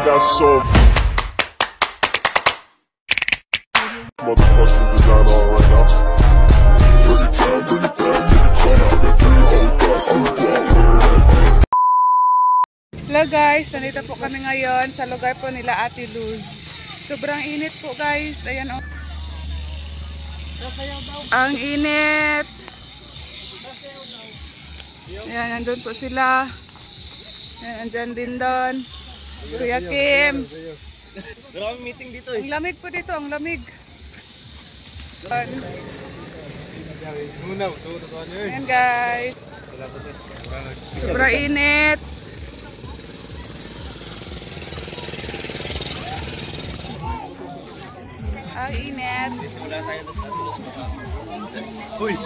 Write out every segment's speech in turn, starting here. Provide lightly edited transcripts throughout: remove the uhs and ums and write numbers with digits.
got some motherfucking design on right now. Bring it down, nigga, come. I got 3 old thoughts in the block. Hello guys, nandito po kami ngayon sa lugar po nila Ate Luz. Sobrang init po guys. Ayan o. Ang init. Ayan, nandun po sila. Ayan, andyan din doon. Kuya Kim. Maraming meeting dito eh. Ang lamig po dito, ang lamig. Ayan guys. Sobrang init. Ang init. Simula tayo ng tatlos. Uy!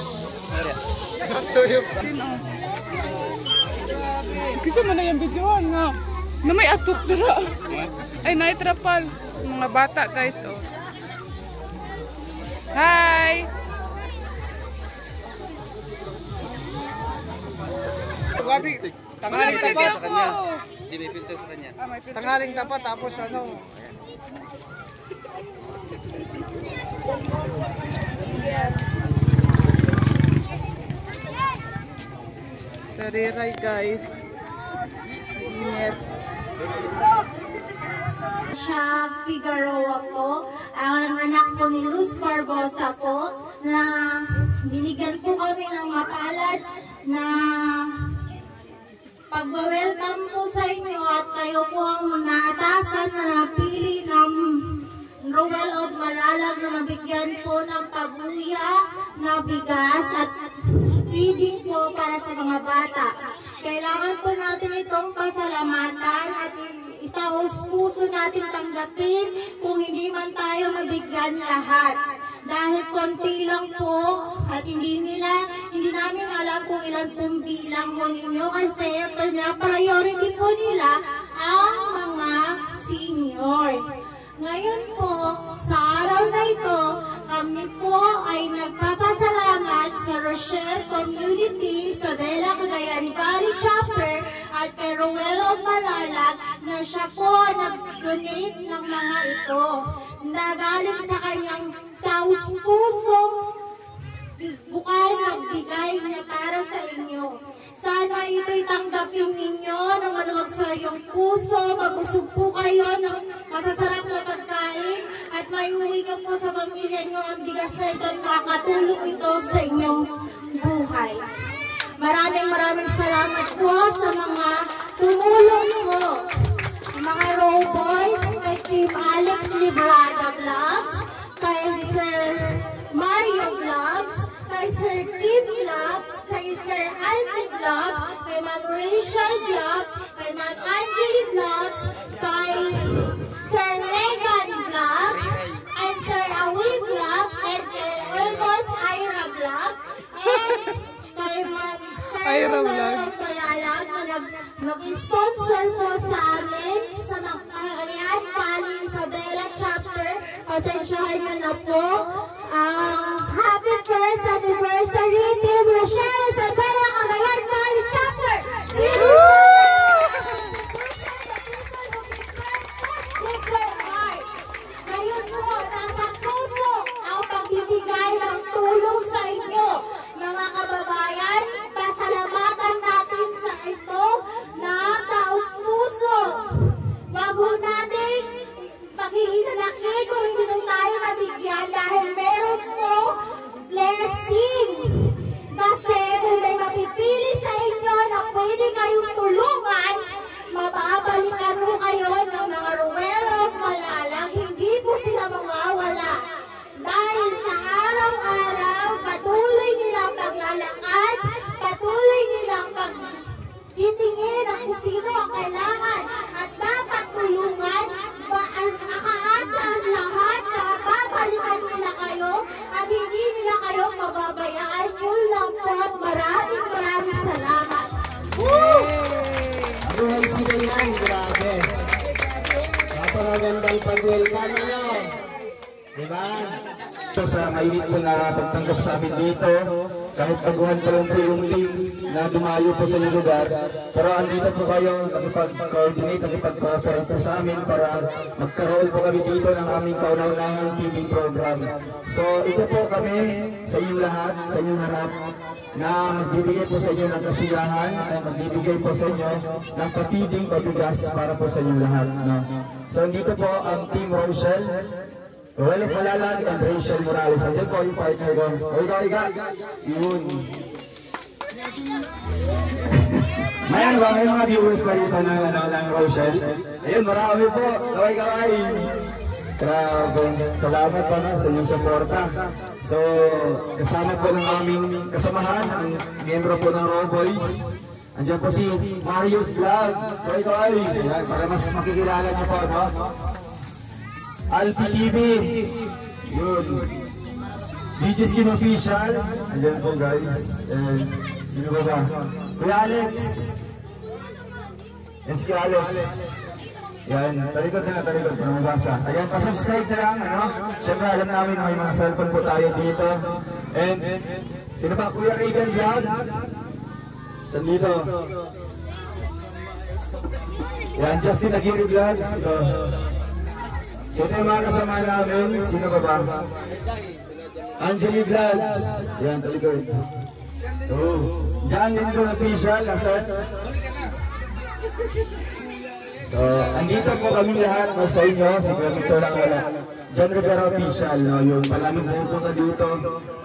Nariya. Sino? Kasi mo na yung videoan nga. Na may atok dira. Ay, naitrapal. Mga bata guys. Oh. Hi! Tanghaling tapat sa kanya. Hindi may filter sa kanya. Tanghaling tapat tapos ano. Tariray guys. Init. Siya Figueroa po, ang anak po ni Luz Barbosa po, na binigyan po kami ng mapalad na pag-welcome po sa inyo at kayo po ang naatasan na napili ng Roel of Malalag na mabigyan po ng pabuya na bigas at feeding po para sa mga bata. Kailangan po natin itong pasalamatan at isang puso natin tanggapin kung hindi man tayo mabigyan lahat. Dahil konti lang po at hindi namin alam kung ilan pong bilang mo ninyo kasi priority po nila ang mga senior. Ngayon po, sa araw na ito, kami po ay nagpapasalamat sa Rochelle Community, sa Bella Cagayan Valley Chapter at kay Roel of Malalag na siya po nag-donate ng mga ito na galing sa kanyang taus-pusong bukal nagbigay niya para sa inyo. Sana ito'y tanggapin ninyo ng maluwag sa iyong puso, magusog po kayo ng masasarap na pagkain at may uwi ka po sa pamilya nyo ang bigas na ito at makakatulong ito sa inyong buhay. Maraming salamat po sa mga tumulong po. Mga Row Boys, kay Team Alex Librada Vlogs, kay Sir Mario Vlogs, kay Sir Kim Vlogs, kay Sir Alfie Vlogs, kay Ma'am Rachel Vlogs, kay Ma'am Angeli Vlogs, kay Sir Megan Vlogs, and Sir Awi Vlogs, and kay Wilmos Ira Vlogs, and kay Ma'am Ira Vlogs na mag-sponsor po sa amin sa Cagayan Valley Isabela Chapter. Pasensyahan nyo na po. Happy first anniversary, Team Rochelle Isabela Cagayan Valley Chapter! Ngayon po, nasa puso ang pagbibigay ng tulong sa inyo. Mga kababayan, pasalamatan natin sa ito na taos-puso. Wag ho natin paghihinalaki kung hindi nung tayo nabigyan dahil meron po blessing. Kasi kung may mapipili sa inyo na pwede kayong tulungan, mababalikan mo kayo ng mga Roel of Malalag, hindi po sila mawawala. Dahil sa araw-araw, patuloy nilang paglalakad, patuloy nilang pagtitingin ang kung sino ang kailangan at dapat tulungan. Akaasa ang lahat na babalikan nila kayo at hindi nila kayo pababayaan. Yun lang po at maraming salamat. Roel sila yan, grabe. Napakagandang pag-welcome nyo. Diba? Ito sa mainit po na pagtanggap sa amin dito. kahit baguhan pa lang po yung team na dumayo po sa inyong lugar. Pero andito po kayo, nakipag-coordinate, nakipag-cooperate po sa amin para magkaroon po kami dito ng aming kauna-unahang TV program. So ito po kami sa inyong lahat, sa inyong harap, na magbibigay po sa inyo ng kasiyahan, ay magbibigay po sa inyo ng patiding pabigas para po sa inyong lahat. No? So dito po ang Team Rochelle, Roel Malalag and Rachel Morales. Andiyan po yung partner ko. O ikaw, yun. May ano ba? May mga viewers pa rito ng Rochelle. Ayun, marami po. Kaway-kaway. Grabe. Salamat po na sa inyong suporta. So, kasama po ng aming kasamahan, ang miyembro po ng Raw Boys. Andiyan po si Marius Vlog. Kaway-kaway. Para mas makikilala niyo po, no? Alfie TV. Yun. DJ Skin Official. Andiyan po guys. And sino ba? Kuya Alex. Yes, Kuya Alex. Yan, talikod na, talikod. Mabasa. Ayan, pa-subscribe na lang, ano? Siyempre, alam namin may mga cellphone po tayo dito. And, sino ba? Kuya Regan Vlog? Saan dito? Yan, Justin Aguirre Vlogs. Ito. So, ito yung mga kasama namin. Sino ba? Angeli Vlogs. Yan, talikod. Oh, John Lindo Official. Nasaan? So, andito po kami lahat sa inyo, si Clemento lang wala. John Rivera Official, no? Yung malaming pupunta dito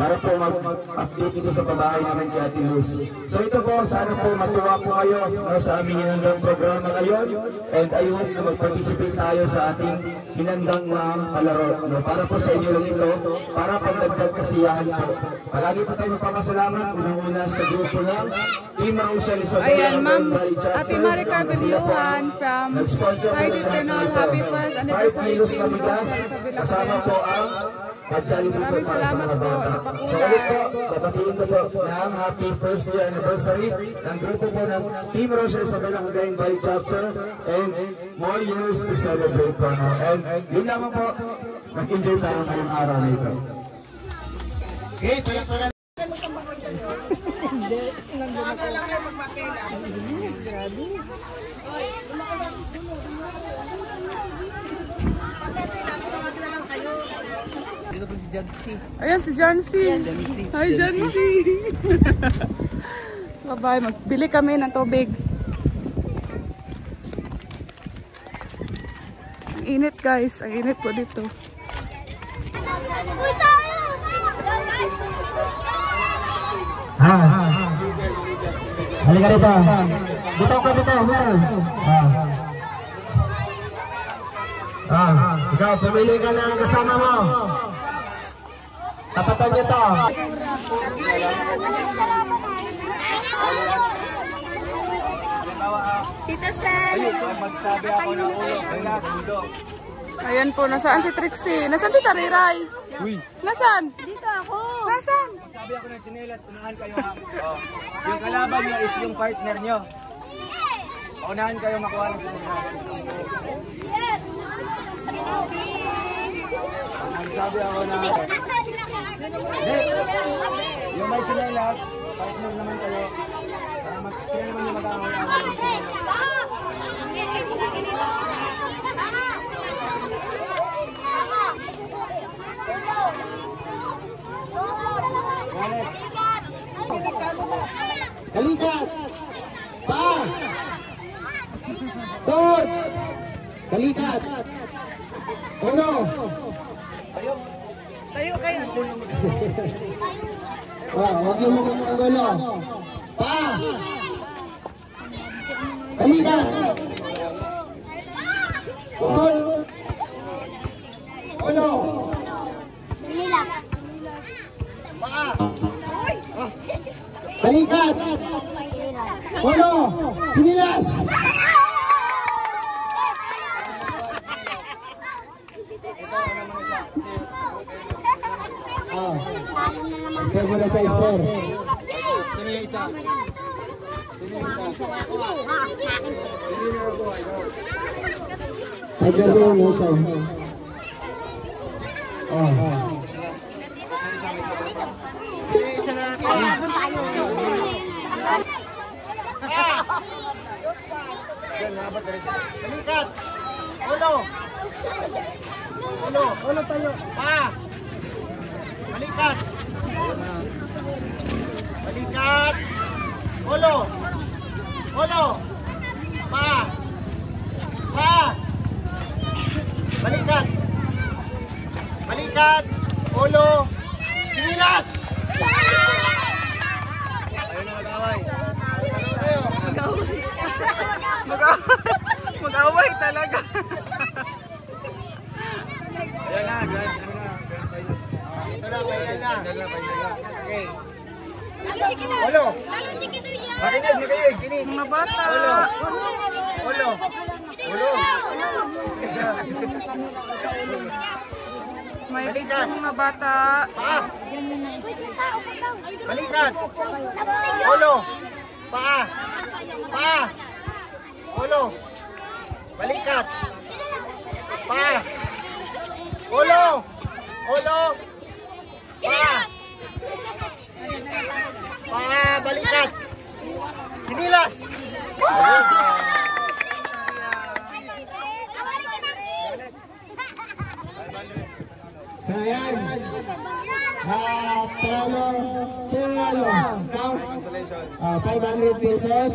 para po mag-update ito sa pabahay namin kay Ate Luz. So ito po, sana po matuwa po kayo, no, sa aming hinandang programa ngayon. And I hope na mag-participate tayo sa ating hinandang palaro. No? Para po sa inyo lang ito, para pagdagdag kasiyahan po. Palagi po tayo magpapasalamat, unang-una sa grupo ng Team Rochelle Isabela. Ayan, Ma'am Ate Maricar Beliuhan from Friday Tenol. Happy first anniversary to Rochelle. Kasama po ang pag-challenge po para sa mga bata. So ulit po, babatiin ko po ng happy first year anniversary ng grupo po ng Team Rochelle Isabela Cagayan Valley Chapter and more years to celebrate po. No? And yun naman po, mag-enjoy tayo ngayong araw na ito. Okay, pala. Dito po si Jancy. Ayan si Jancy. Hi Jancy. Bye-bye. Magbili kami ng tubig. Ang init guys. Ang init po dito. Halika rito. Bitaw ka, bitaw. Ikaw, pumili ka ng kasama mo. Tapatan niyo to. Tita Sally. Magsabi ako ng ulo. Kailan, ulo. Ayan po. Nasaan si Trixie? Nasaan si Tariray? Uy. Nasaan? Dito ako. Nasaan? Sabi ako ng tsinelas, unahan kayo ha. Oh. Yung kalaban nyo is yung partner nyo. Unahan kayo makuha ng tsinelas. Sabi ako na... Yung may tsinelas, partner naman kayo. Para mas sila naman yung mag-ahawin ng tsinelas. Kalikat! Pa! Dod! Kalikat! Uno! Tayo kayo. Huwag yung mga gulo. Pa! Kalikat! Uno! Kalikat! Uno! Sinilas! Spare mo na sa spare. Sino yung isa? Nagdalo mo siya. Isa na. Balikat. Ulo. Ulo. Ulo tayo. Pa. Balikat. Balikat. Ulo. Ulo. Pa. Pa. Balikat. Balikat. Ulo. Sinilas. Ayun na mag-away. Mag-away talaga. Ayan na, grand. Ito na, kaya na. Final na. Okay. Ulo. Makinig, makinig. Mga bata. Ulo. Ulo. May picture mga bata. Pa. Balikat. Ulo. Pa. Pa. Ulo. Balikat. Pa. Ulo. Ulo. Pa. Pa. Balikat. Sinilas. So yan. Panalo, sinalo. 500 pesos.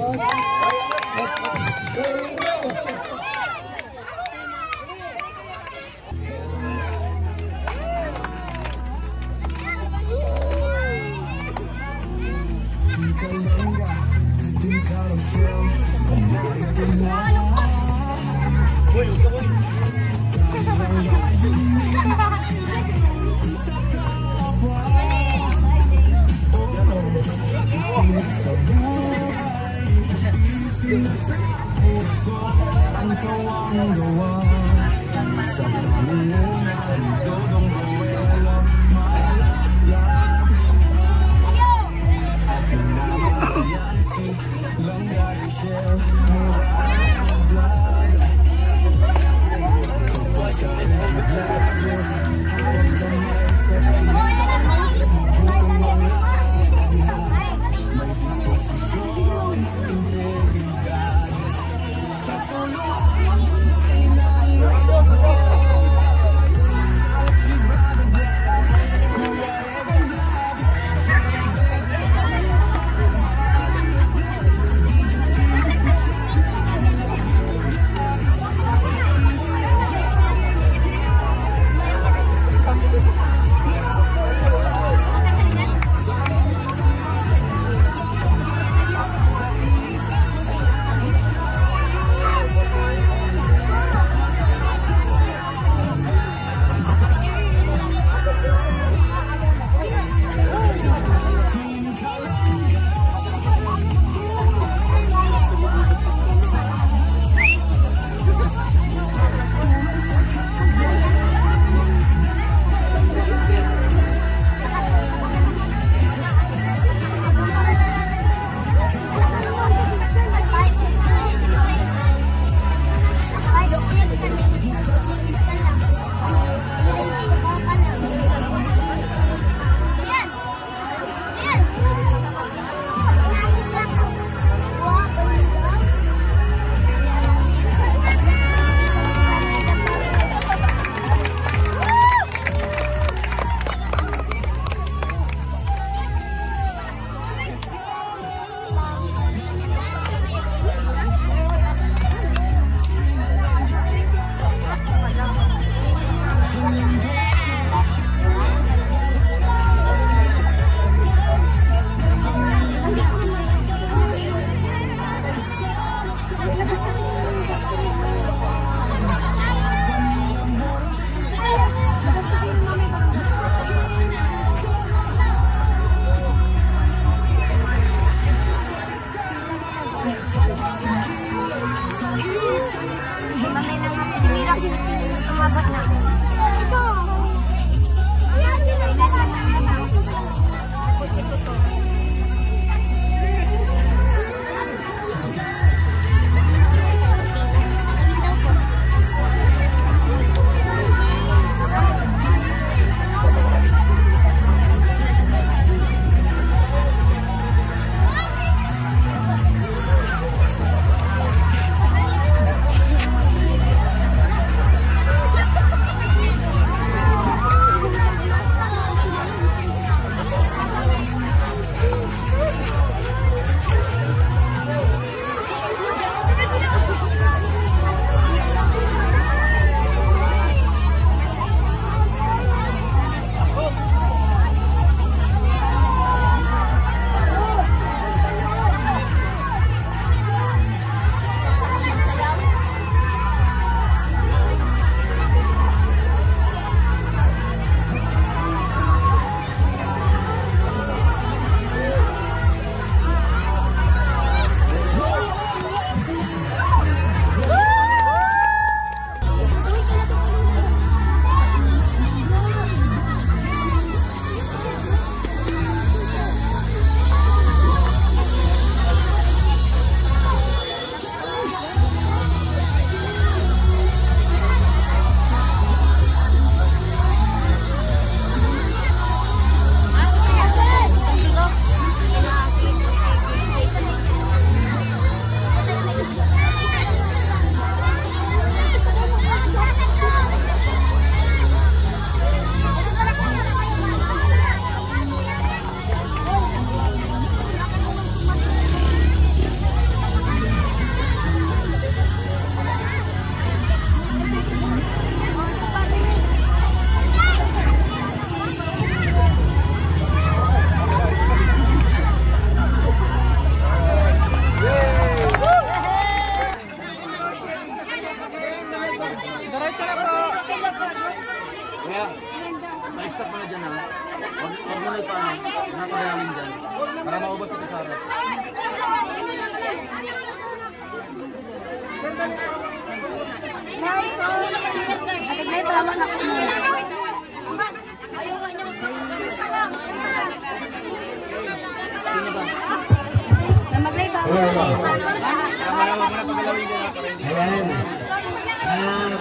Ayan.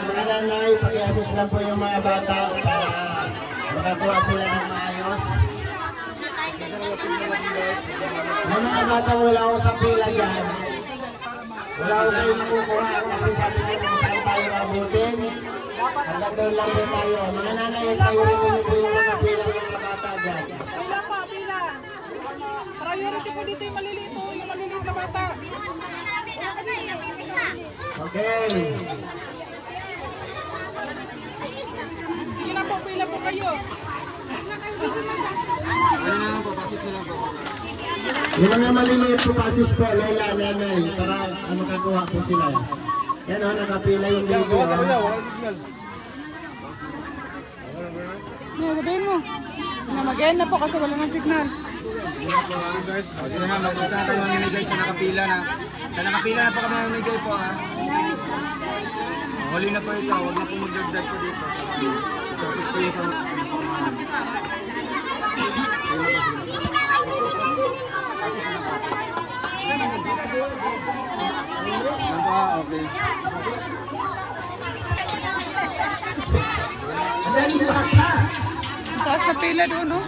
Mga nanay, pag-i-assist lang po yung mga bata para makakuha sila ng maayos. Yung mga bata wala ko sa pila dyan. Wala ko kayo makukuha kasi sabi ko kung saan tayo abutin. Hanggang doon lang po tayo. Mga nanay, tayo rin nyo po yung nakapila ng mga bata dyan. Pila pa, pila. Priority po dito yung maliliit na bata. Okay. Sige na po, pila po kayo. Yung mga maliliit po pasis po, Lola, nanay, para makakuha po sila. Yan o, nakapila yung baby. Sabihin mo. Mag-end na po kasi wala ng signal. Ito na, magpunta na tayo mamimigay sa nakapila na. Sa nakapila na po kami mamimigay po ha. Huli na po ito, huwag na po mag-drag po dito. Tapos po yung sa... Okay. Ang taas na pila doon, no?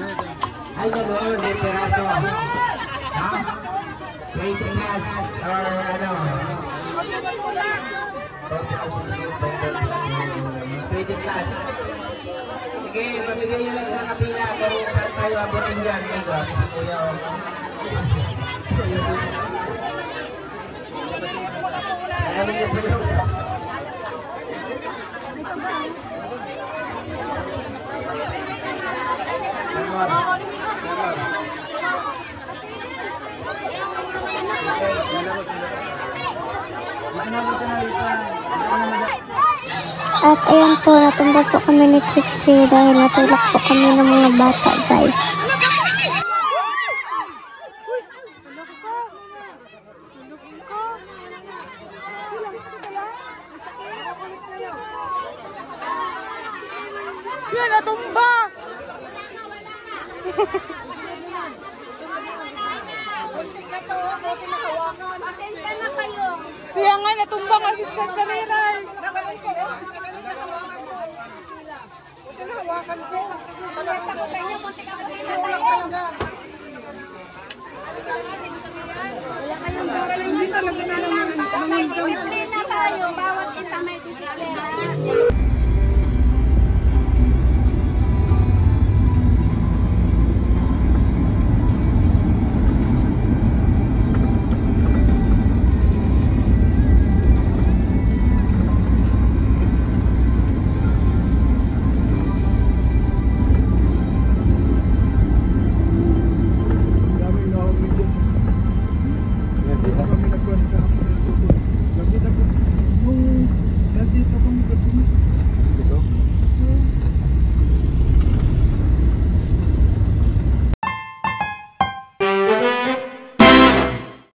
Ay, ganoon, may piraso. Ha? 20 plus or ano? 20 plus. Sige, pamigay nyo lang sa kapila kung saan tayo abutin dyan. Ito, si Kuya. Alam niyo po yun. At ayan po, natumba po kami ni Trixie dahil natulak po kami ng mga bata, guys. Yan, natumba! Pasensya na kayo. Siya nga, natumba nga si San Sariray. Hawakan ko. Basta ko sa inyo, muntik ako din na tayo. Wala kayong disiplina tayo. Bawat isa may disiplina.